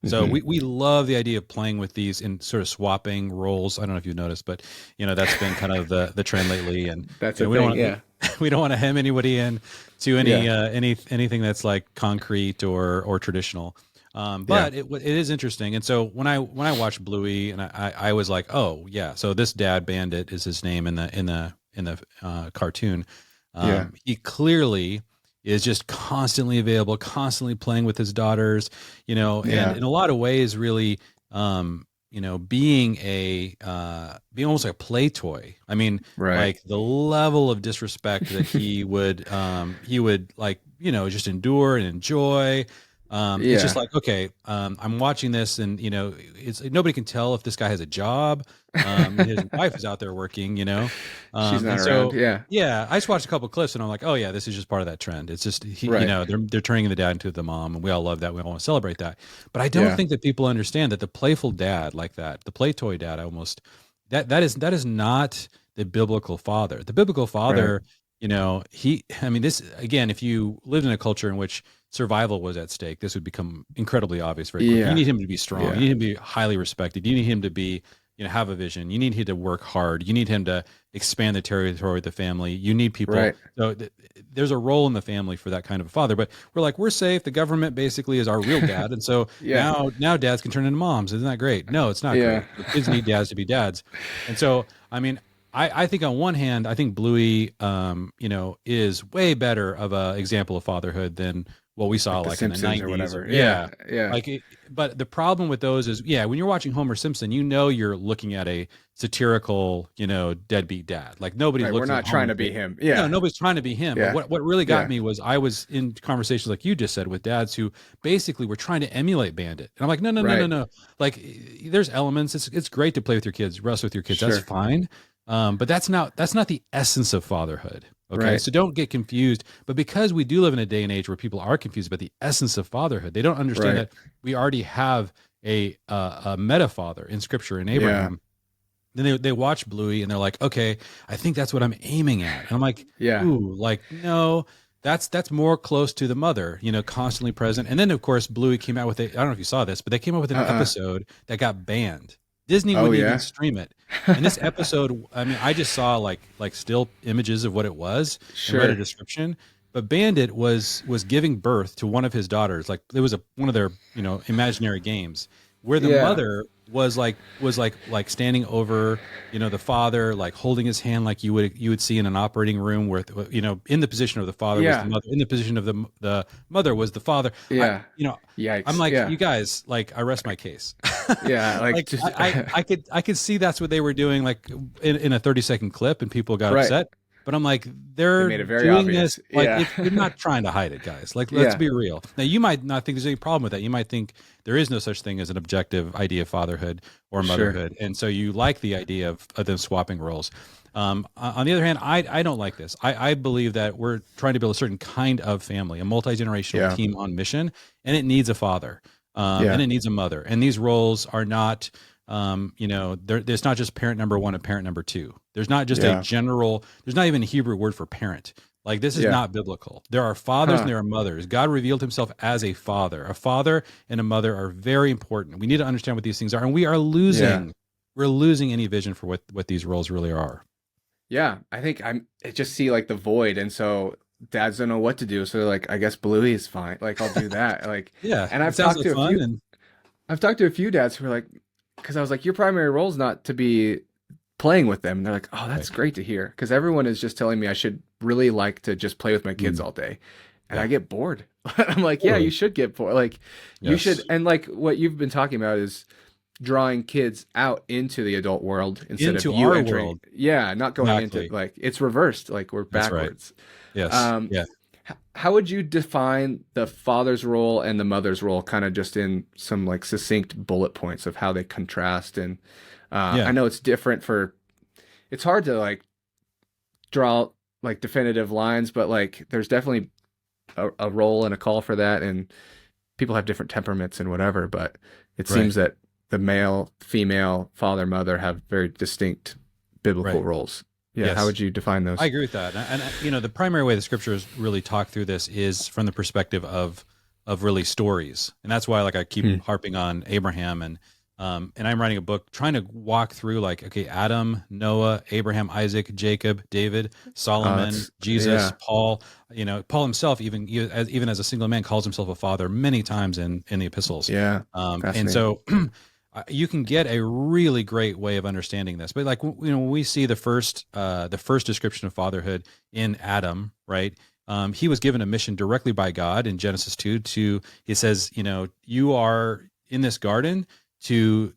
So hmm we love the idea of playing with these and sort of swapping roles. I don't know if you've noticed, but that's been kind of the trend lately. And That's a we don't thing. want Yeah, we don't want to hem anybody in to yeah, anything that's like concrete or traditional. yeah. But it is interesting. And so when I watched Bluey, and I was like, oh yeah, so this dad Bandit is his name in the cartoon. Yeah. He clearly is just constantly available, constantly playing with his daughters, and Yeah. in a lot of ways, really, being almost like a play toy. I mean, Right. like the level of disrespect that he would like, just endure and enjoy. It's just Yeah. like, okay, I'm watching this, and it's nobody can tell if this guy has a job. His wife is out there working, She's not and around. so Yeah. yeah, I just watched a couple of clips, and I'm like, oh yeah, this is just part of that trend. It's just Right. they're turning the dad into the mom, and we all love that. We all want to celebrate that, but I don't Yeah. think that people understand that the playful dad like that, the play toy dad, almost that is not the biblical father. The biblical Right. father, I mean, this again, if you lived in a culture in which survival was at stake, this would become incredibly obvious very quickly. You Yeah. need him to be strong. You Yeah. need him to be highly respected. You need him to be, have a vision. You need him to work hard. You need him to expand the territory of the family. You need people. Right. So there's a role in the family for that kind of a father. But we're safe. The government basically is our real dad, and so Yeah. now dads can turn into moms. Isn't that great? No, it's not Yeah. great. The kids need dads to be dads, and so I mean, I think on one hand, I think Bluey, is way better of a example of fatherhood than what we saw Like the like in the Simpsons or 90s. whatever. Yeah. Yeah. Yeah. But the problem with those is, yeah, when you're watching Homer Simpson, you're looking at a satirical, deadbeat dad. Like nobody Right. We're looks at not trying Homer. to be him. No, Yeah. nobody's trying to be him. But Yeah. what really got Yeah. me was I was in conversations like you just said with dads who basically were trying to emulate Bandit. And I'm like, no, no, no, no, Right. no. Like there's elements. It's great to play with your kids, wrestle with your kids. That's Sure. fine. But that's not the essence of fatherhood. Okay. Right. So don't get confused. But because we do live in a day and age where people are confused about the essence of fatherhood, they don't understand Right. that we already have a meta father in scripture in Yeah. Abraham. Then they watch Bluey and they're like, okay, I think that's what I'm aiming at. And I'm like, Yeah. ooh, like, no, that's more close to the mother, constantly present. And then of course Bluey came out with I don't know if you saw this, but they came out with an Uh-uh. episode that got banned. Disney Oh wouldn't even yeah. stream it. And this episode, I mean, I just saw like still images of what it was and read a Sure. description. But Bandit was giving birth to one of his daughters. Like it was one of their imaginary games where the Yeah. mother was like standing over the father, like holding his hand, like you would see in an operating room, where in the position of the father was Yeah. the mother, in the position of the mother was the father. Yeah. I'm Yikes. like, Yeah. you guys, like, I rest my case. Yeah. Like Like just I could see that's what they were doing, like in a 30-second clip, and people got right. upset. But I'm like, They they're made it very doing obvious. this like Yeah. you're not trying to hide it, guys. Like, let's Yeah. be real. Now, you might not think there's any problem with that. You might think there is no such thing as an objective idea of fatherhood or Sure. motherhood, and so you like the idea of them swapping roles. On the other hand, I don't like this. I believe that we're trying to build a certain kind of family, a multi-generational Yeah. team on mission, and it needs a father, Yeah. and it needs a mother. And these roles are not, there's not just parent number one and parent number two. There's not just Yeah. there's not even a Hebrew word for parent. Like, this is Yeah. not biblical. There are fathers and Huh. there are mothers. God revealed himself as a father. A father and a mother are very important. We need to understand what these things are. And we are losing, Yeah. we're losing any vision for what these roles really are. Yeah. I just see like the void, and so dads don't know what to do. So they're like, I guess Bluey is fine. Like I'll do that. Like, Yeah. and It sounds like fun. And I've talked to a few dads who are like, because I was like, your primary role is not to be playing with them. And they're like, oh, that's right. great to hear. Because everyone is just telling me I should really like to just play with my kids all day. And I Yeah. get bored. I'm like, yeah, Totally. you should get bored. Like, you should. Yes. And like what you've been talking about is drawing kids out into the adult world instead Into of you our entering. world. Yeah, not going Exactly. into like it's reversed. Like we're That's right. backwards. Yes. Um, Yeah. How would you define the father's role and the mother's role, kind of just in some like succinct bullet points of how they contrast? And I Yeah. know it's different for, it's hard to like draw like definitive lines, but like there's definitely a role and a call for that. And people have different temperaments and whatever, but it Right. seems that the male, female, father, mother have very distinct biblical Right. roles. Yeah. How Yes. would you define I those? agree with that. You know, the primary way the scriptures really talk through this is from the perspective of really stories. And that's why like I keep Hmm. harping on Abraham and I'm writing a book trying to walk through like, okay, Adam, Noah, Abraham, Isaac, Jacob, David, Solomon, That's, Jesus, yeah, Paul. You know, Paul himself, even as a single man, calls himself a father many times in the epistles. yeah. And Fascinating. so you can get a really great way of understanding this. But like, you know, when we see the first description of fatherhood in Adam, right? He was given a mission directly by God in Genesis 2 to, he says, you know, you are in this garden to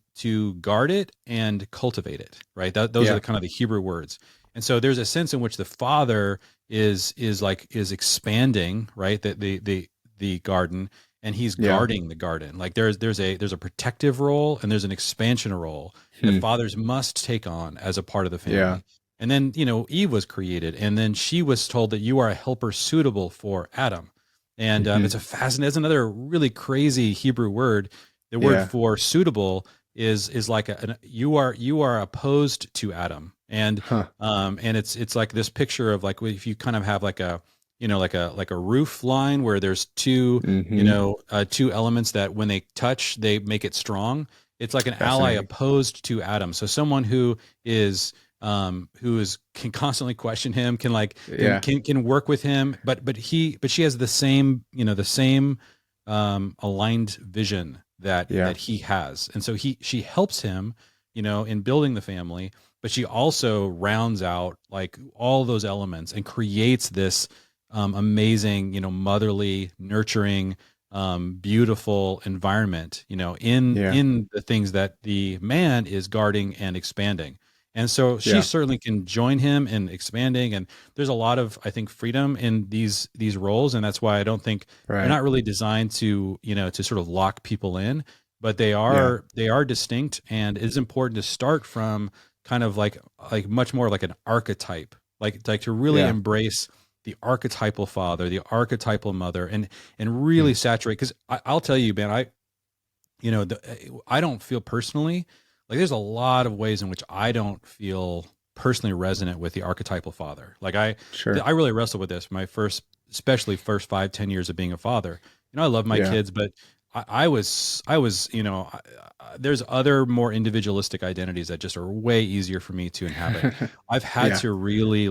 guard it and cultivate it, right? Those are Yeah. the kind of the Hebrew words. And so there's a sense in which the father is expanding, right? The garden, and he's Yeah. guarding the garden. Like there's a protective role and there's an expansion role that Hmm. fathers must take on as a part of the Yeah. family. And then, you know, Eve was created, and then she was told that you are a helper suitable for Adam. And Hmm. it's a fascinating. That's another really crazy Hebrew word. The word Yeah. for suitable is like you are opposed to Adam, Huh. and it's like this picture of like if you kind of have like a, you know, like a roof line where there's two, you Hmm. know, two elements that when they touch they make it strong. It's like an ally Fascinating. opposed to Adam. So someone who is can constantly question him, can like Yeah. can work with him, but she has the same, you know, the same aligned vision Yeah. that he has, and so she helps him, you know, in building the family, but she also rounds out like all those elements and creates this amazing, you know, motherly, nurturing, beautiful environment, you know, Yeah. in the things that the man is guarding and expanding. And so she Yeah. certainly can join him in expanding. And there's a lot of, I think, freedom in these roles, and that's why I don't think they're Right. not really designed to, you know, to sort of lock people in, but Yeah. they are distinct, and it's important to start from kind of like much more like an archetype, like to really Yeah. embrace the archetypal father, the archetypal mother, and really Hmm. saturate. Because I'll tell you, man, you know, I don't feel personally like there's a lot of ways in which I don't feel personally resonant with the archetypal father. Like Sure. I really wrestled with this my first, especially first 5, 10 years of being a father. You know, I love my Yeah. kids, but I was, you know, there's other more individualistic identities that just are way easier for me to inhabit. I've had Yeah. to really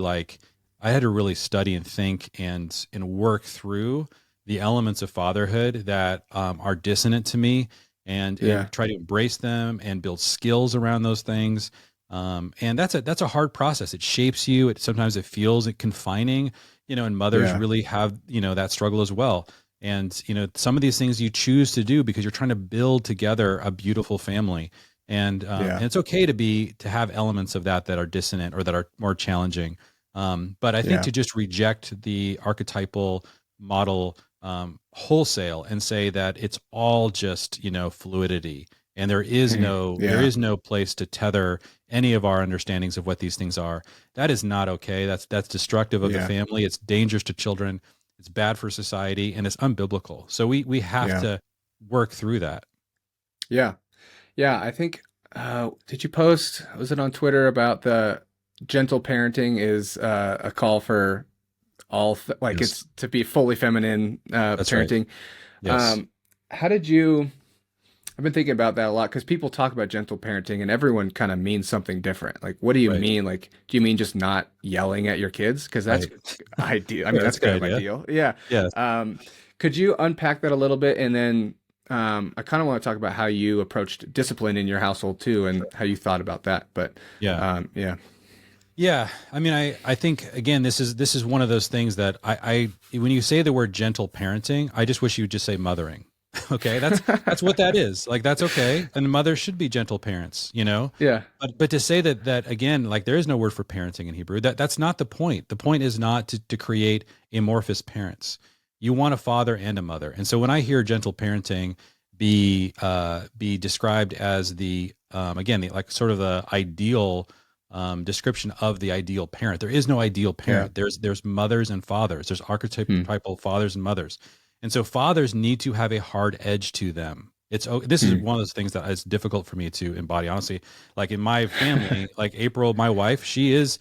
I had to really study and think and work through the elements of fatherhood that are dissonant to me, Yeah. and try to embrace them and build skills around those things. And that's a hard process. It shapes you. Sometimes it feels confining, you know, and mothers Yeah. really have, you know, that struggle as well. And, you know, some of these things you choose to do because you're trying to build together a beautiful family. And Yeah. it's okay to have elements of that are dissonant or that are more challenging. But I think Yeah. to just reject the archetypal model wholesale and say that it's all just, you know, fluidity, and Hmm. there Yeah. is no place to tether any of our understandings of what these things are. That is not okay. That's destructive of the Yeah. family. It's dangerous to children. It's bad for society, and it's unbiblical. So we have Yeah. to work through that. Yeah. Yeah. I think, did you post, was it on Twitter about the gentle parenting is a call for like Yes, it's to be fully feminine that's right. parenting. Yes, Um, how did you, I've been thinking about that a lot because people talk about gentle parenting and everyone kind of means something different. Like, what do you right, mean? Like, do you mean just not yelling at your kids? Because that's right. ideal. I Yeah, mean, that's that's a good kind of idea. ideal. Yeah. Yes. Um, could you unpack that a little bit? And then I kind of want to talk about how you approached discipline in your household too and how you thought about that. But Yeah. yeah. Yeah, I mean, I think again, this is one of those things that I when you say the word gentle parenting, I just wish you would just say mothering, Okay. That's what that is. Like, that's okay. And mothers should be gentle parents, you know? Yeah. But to say that again, like there is no word for parenting in Hebrew. That's not the point. The point is not to create amorphous parents. You want a father and a mother. And so when I hear gentle parenting be described as the again like sort of the ideal description of the ideal parent, there is no ideal Yeah. parent. There's mothers and fathers. There's Hmm. archetypal fathers and mothers, and so fathers need to have a hard edge to them. This is Hmm. one of those things that is difficult for me to embody, honestly. Like in my family, like April, my wife, it's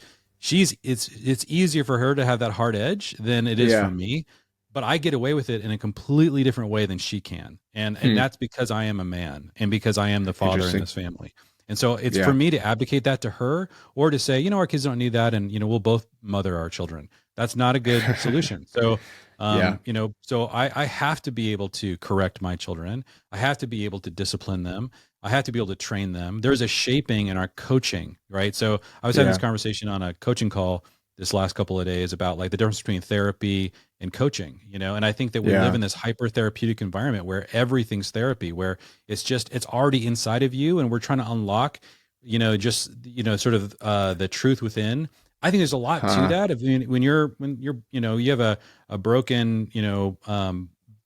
easier for her to have that hard edge than it is for Yeah. me, but I get away with it in a completely different way than she can. And Hmm. that's because I am a man and because I am the father in Interesting. this family. And so it's for Yeah. me to advocate that to her or to say, our kids don't need that. And, we'll both mother our children. That's not a good solution. So, Yeah. so I have to be able to correct my children. I have to be able to discipline them. I have to be able to train them. There's a shaping in our coaching, right? So I was having this Yeah. conversation on a coaching call this last couple of days about like the difference between therapy and coaching, and I think that we live Yeah. in this hyper therapeutic environment where everything's therapy, where it's already inside of you. And we're trying to unlock, sort of the truth within. I think there's a lot to Huh. that. When you're, you have a broken,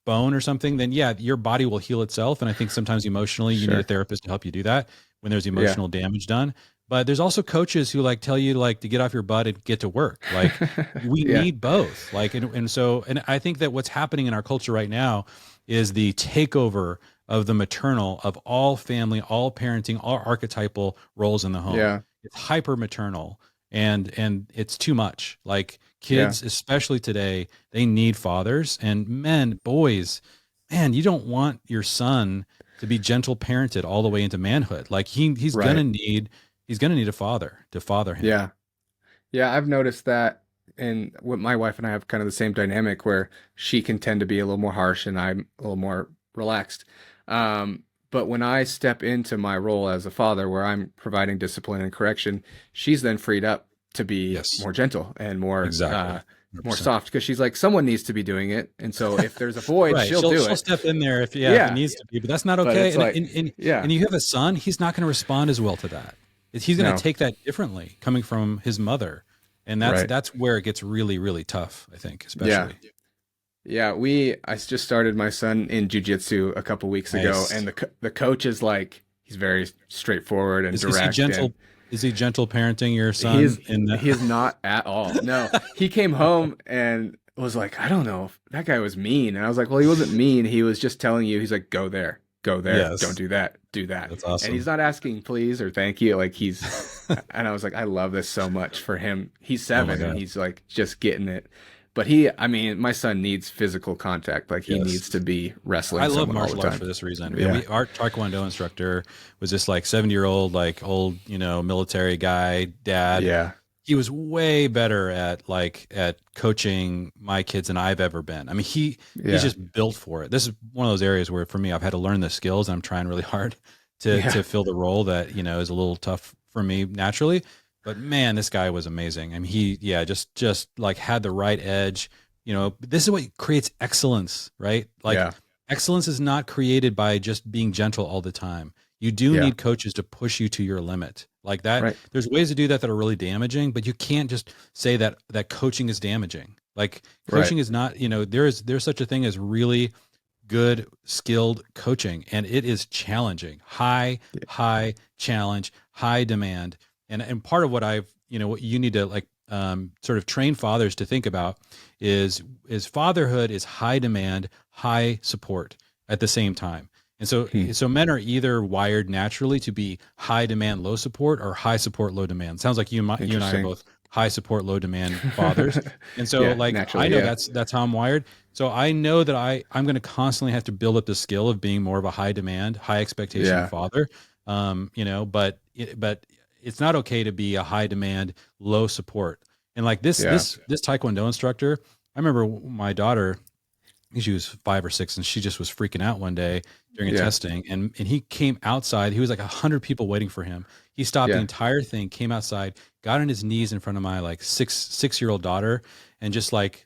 bone or something, then yeah, your body will heal itself. And I think sometimes emotionally you need a Sure. therapist to help you do that when there's Yeah. emotional damage done. But there's also coaches who like tell you like to get off your butt and get to work. Like we Yeah. need both. Like, and I think that what's happening in our culture right now is the takeover of the maternal, of all family, all parenting, all archetypal roles in the home. Yeah. It's hyper maternal and it's too much. Like Yeah. kids, especially today, they need fathers, and men, boys, man, you don't want your son to be gentle parented all the way into manhood. Like he's Right. he's gonna need a father to father him. Yeah. Yeah. I've noticed that, and what my wife and I have kind of the same dynamic where she can tend to be a little more harsh and I'm a little more relaxed. But when I step into my role as a father, where I'm providing discipline and correction, she's then freed up to be Yes, more gentle and exactly. more 100%. soft, because she's like, someone needs to be doing it. And so if there's a void, Right. she'll do She'll it. step in there if it Yeah. needs to be, but that's not But okay. it's like, yeah, And you have a son, he's not going to respond as well to that. He's going to no, take that differently coming from his mother. And right. that's where it gets really, really tough, I think, Yeah. especially. Yeah, I just started my son in jujitsu a couple weeks ago, Nice. and the coach is like, he's very straightforward and Is he direct, and gentle? Is he gentle parenting your he son is in he is the not at all. No, he came home and was like, I don't know, that guy was mean, and I was like, well, he wasn't mean. He was just telling you. He's like, go there, don't Yes, do that, do that, that's and he's awesome. not asking please or thank you. Like and I was like, I love this so much for him. He's Oh my 7 and God. he's like just getting it. But I mean, my son needs physical contact. Like he Yes. needs to be I wrestling love someone all the martial arts for time. this reason. Yeah. Our Taekwondo instructor was this like 70-year-old, like old, military guy, dad. Yeah. He was way better at coaching my kids than I've ever been. I mean, he's Yeah. just built for it. This is one of those areas where for me, I've had to learn the skills, and I'm trying really hard Yeah. to fill the role that, is a little tough for me naturally. But man, this guy was amazing. I mean, just like had the right edge. This is what creates excellence, right? Like Yeah. excellence is not created by just being gentle all the time. You do Yeah. need coaches to push you to your limit. Like that, Right. there's ways to do that are really damaging, but you can't just say that coaching is damaging. Like Right. coaching is not, there's such a thing as really good, skilled coaching, and it is challenging, high challenge, high demand. And part of what what you need to like sort of train fathers to think about is fatherhood is high demand, high support at the same time. And Hmm. so men are either wired naturally to be high demand, low support, or high support, low demand. Sounds like you and I are Interesting. both high support, low demand fathers. And so Yeah. like I Naturally. know Yeah. that's how I'm wired. So I know that I'm going to constantly have to build up the skill of being more of a high demand, high expectation Yeah. father. But it's not okay to be a high demand, low support. And like Yeah. this Taekwondo instructor, I remember my daughter she was 5 or 6, and she just was freaking out one day during a Yeah. testing, and he came outside. He was like 100 people waiting for him. He stopped the Yeah. entire thing, came outside, got on his knees in front of my like six-year-old daughter, and just like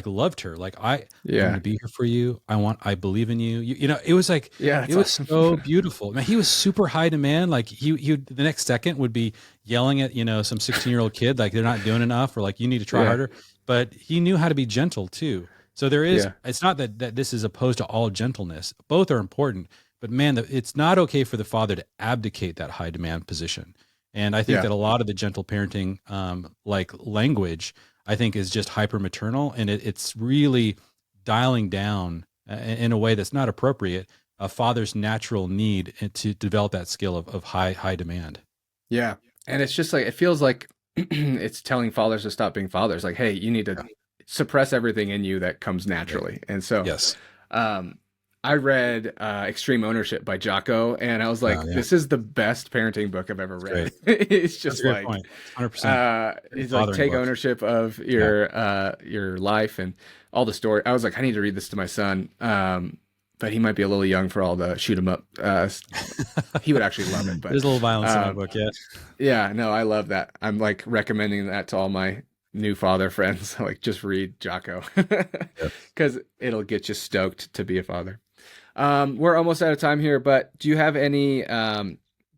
loved her. Like I'm going Yeah. to be here for you. I believe in you. You know, it was like Yeah. it That's was awesome. so beautiful. Man, he was super high demand. Like he the next second would be yelling at some 16-year-old kid like they're not doing enough, or like you need to try Yeah. harder. But he knew how to be gentle too. So Yeah. it's not that this is opposed to all gentleness. Both are important, but man, it's not okay for the father to abdicate that high demand position. And I think Yeah. that a lot of the gentle parenting, like language, I think is just hyper maternal, and it's really dialing down in a way that's not appropriate a father's natural need to develop that skill of high demand. Yeah. And it's just like, it feels like it's telling fathers to stop being fathers. Like, hey, you need to Yeah. suppress everything in you that comes naturally. And so, Yes. um, I read Extreme Ownership by Jocko, and I was like, Oh, yeah. this is the best parenting book I've ever read. Great. It's That's just a great like, point. 100%. it's like Fathering take book. ownership of Yeah. your life and all the story. I was like, I need to read this to my son. But he might be a little young for all the shoot 'em up. He would actually love it, but There's a little violence in that um, book. Yeah. yeah, no, I love that. I'm like recommending that to all my new father friends. Like, just read Jocko Yeah. because it'll get you stoked to be a father. We're almost out of time here, but do you have any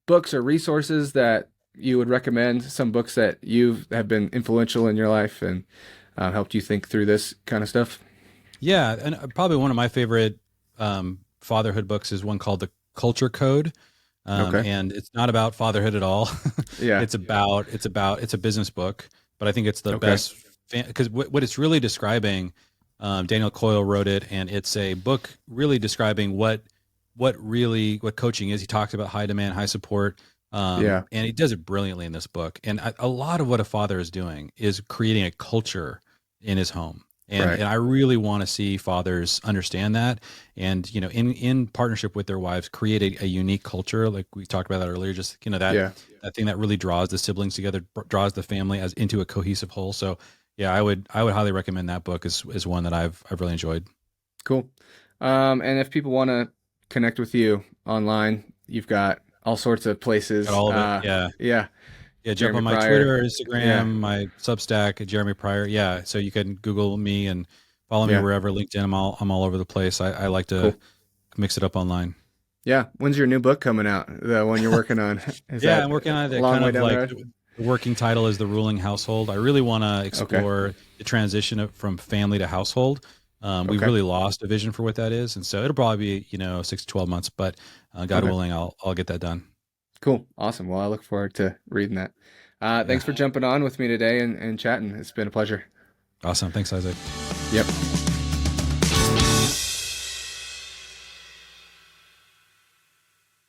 books or resources that you would recommend? Some books that you have been influential in your life and helped you think through this kind of stuff? Yeah, and probably one of my favorite fatherhood books is one called The Culture Code, Okay. and it's not about fatherhood at all. Yeah. It's a business book, but I think it's the Okay. best because what it's really describing. Daniel Coyle wrote it, and it's a book really describing what coaching is. He talks about high demand, high support, Yeah. and he does it brilliantly in this book. And a lot of what a father is doing is creating a culture in his home. And, Right. and I really want to see fathers understand that, and in partnership with their wives, create a unique culture, like we talked about that earlier. Just Yeah. that thing that really draws the siblings together, draws the family as into a cohesive whole. So yeah, I would highly recommend that book as one that I've really enjoyed. Cool. And if people want to connect with you online, you've got all sorts of Got places. all of it. Yeah. Yeah. Yeah. Jump Jeremy on my Pryor. Twitter, Yeah. Instagram, my Substack, Jeremy Pryor. Yeah. So you can Google me and follow me Yeah. wherever. LinkedIn. I'm all over the place. I like to Cool. mix it up online. Yeah. When's your new book coming out? The one you're working on? Is Yeah. that I'm working on a it. long Kind way of down the like road? the working title is The Ruling Household. I really want to Okay. explore the transition from family to household. We've Okay. really lost a vision for what that is. And so it'll probably be, 6 to 12 months, but God Okay. willing, I'll get that done. Cool. Awesome. Well, I look forward to reading that. Yeah. Thanks for jumping on with me today and chatting. It's been a pleasure. Awesome. Thanks, Isaac. Yep.